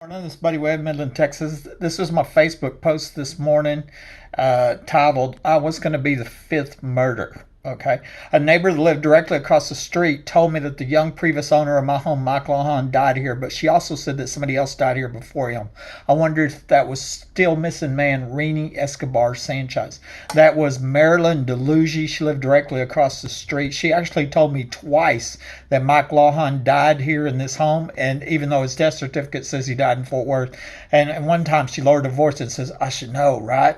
Morning, this is Buddy Webb, Midland, Texas. This was my Facebook post this morning titled, I Was Going to Be the Fifth Murder. Okay. A neighbor that lived directly across the street told me that the young previous owner of my home, Mike Lawhon, died here, but she also said that somebody else died here before him. I wondered if that was still missing man, Rini Escobar Sanchez. That was Marilyn DeLuigi. She lived directly across the street. She actually told me twice that Mike Lawhon died here in this home, and even though his death certificate says he died in Fort Worth, and one time she lowered her voice and says, I should know, right?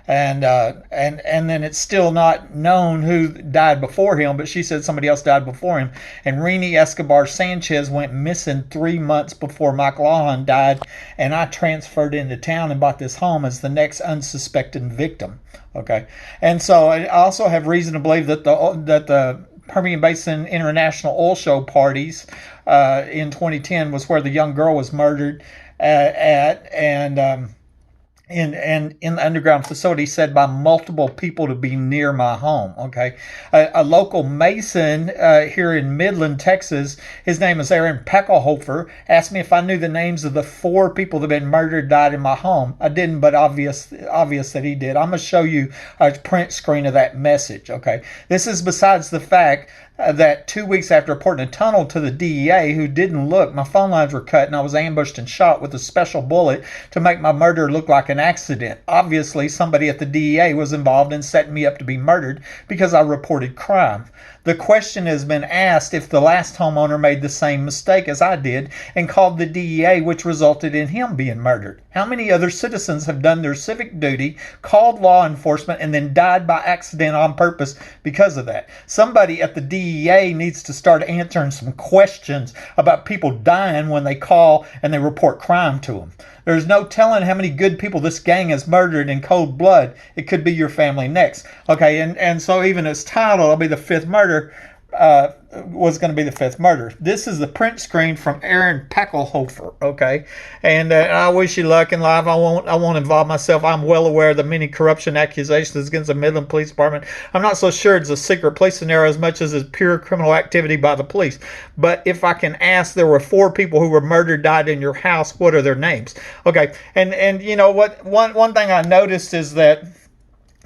And then it's still not known who died before him, but she said somebody else died before him. And Rini Escobar Sanchez went missing 3 months before Mike Lawhon died, and I transferred into town and bought this home as the next unsuspected victim. Okay, and so I also have reason to believe that the Permian Basin International Oil Show parties in 2010 was where the young girl was murdered at, and in the underground facility said by multiple people to be near my home. Okay, a local mason here in Midland, Texas, his name is Aaron Peckelhofer, asked me if I knew the names of the 4 people that have been murdered, died in my home. I didn't, but obvious that he did. I'm going to show you a print screen of that message. Okay, this is besides the fact that 2 weeks after reporting a tunnel to the DEA, who didn't look, my phone lines were cut and I was ambushed and shot with a special bullet to make my murder look like an accident. Obviously, somebody at the DEA was involved in setting me up to be murdered because I reported crime. The question has been asked if the last homeowner made the same mistake as I did and called the DEA, which resulted in him being murdered. How many other citizens have done their civic duty, called law enforcement, and then died by accident on purpose because of that? Somebody at the DEA needs to start answering some questions about people dying when they call and they report crime to them. There's no telling how many good people this gang has murdered in cold blood. It could be your family next. Okay, and so even its title, it'll be the fifth murder, was going to be the fifth murder. This is the print screen from Aaron Peckelhofer. Okay, and I wish you luck in life. I won't involve myself. I'm well aware of the many corruption accusations against the Midland Police Department. I'm not so sure it's a secret police scenario as much as it's pure criminal activity by the police. But if I can ask, there were 4 people who were murdered, died in your house. What are their names? Okay, and you know what? One thing I noticed is that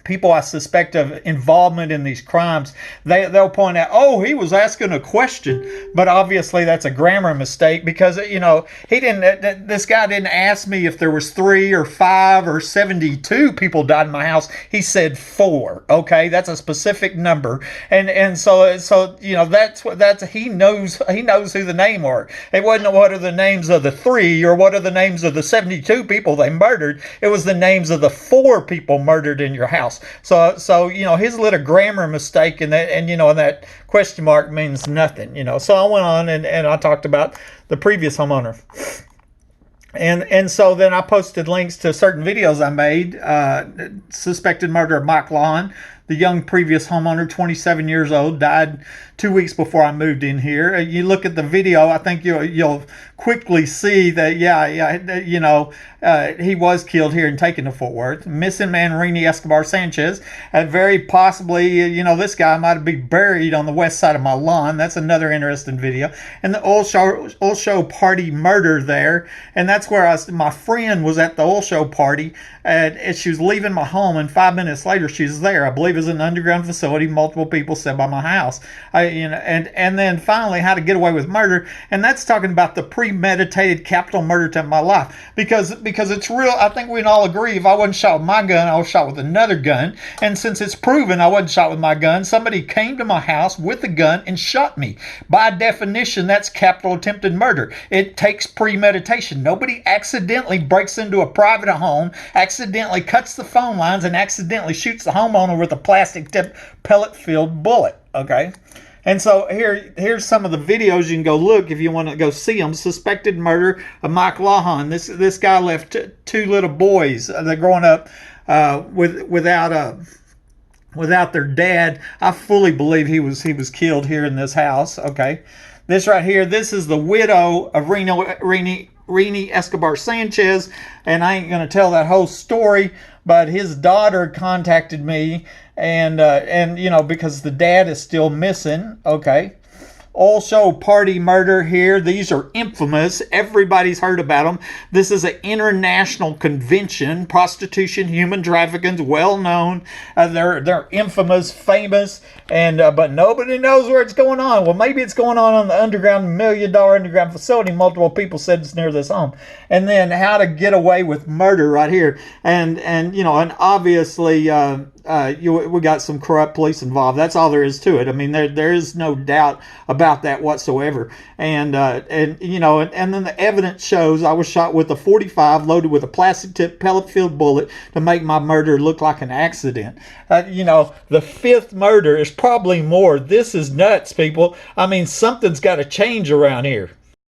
people I suspect of involvement in these crimes, they'll point out, oh, he was asking a question, but obviously that's a grammar mistake because, you know, this guy didn't ask me if there was 3 or 5 or 72 people died in my house. He said 4. Okay, that's a specific number, and so you know that's he knows who the name were. It wasn't what are the names of the 3 or what are the names of the 72 people they murdered. It was the names of the 4 people murdered in your house. So you know, his little grammar mistake in that, and you know, and that question mark means nothing, you know. So I went on and I talked about the previous homeowner. And so then I posted links to certain videos I made. Suspected murder of Mike Lawhon, the young previous homeowner, 27 years old, died 2 weeks before I moved in here. You look at the video, I think you'll quickly see that, you know, he was killed here and taken to Fort Worth. Missing man Rini Escobar Sanchez, very possibly, you know, this guy might be buried on the west side of my lawn. That's another interesting video. And the oil show party murder there, and that's where my friend was at the oil show party, and she was leaving my home, and 5 minutes later she was there. I believe it was an underground facility. Multiple people said by my house. And then finally how to get away with murder, and that's talking about the premeditated capital murder attempt of my life, because it's real. I think we can all agree, if I wasn't shot with my gun, I was shot with another gun, and since it's proven I wasn't shot with my gun, somebody came to my house with a gun and shot me. By definition, that's capital attempted murder. It takes premeditation. Nobody accidentally breaks into a private home, accidentally cuts the phone lines, and accidentally shoots the homeowner with a plastic tip pellet filled bullet. Okay, and so here's some of the videos you can go look if you want to go see them. Suspected murder of Mike Lawhon. This guy left 2 little boys. They're growing up without their dad. I fully believe he was killed here in this house. Okay, this right here. This is the widow of Rini Escobar Sanchez, and I ain't gonna tell that whole story, but his daughter contacted me, and you know, because the dad is still missing. Okay, also party murder here. These are infamous. Everybody's heard about them. This is an international convention. Prostitution, human trafficking, well known. They're infamous, famous, and but nobody knows where it's going on. Well, maybe it's going on the underground, $1 million underground facility. Multiple people said it's near this home. And then how to get away with murder right here. And obviously we got some corrupt police involved. That's all there is to it. I mean, there is no doubt about that whatsoever. And then the evidence shows I was shot with a .45 loaded with a plastic tip pellet filled bullet to make my murder look like an accident. The fifth murder is probably more. This is nuts, people. I mean, something's got to change around here.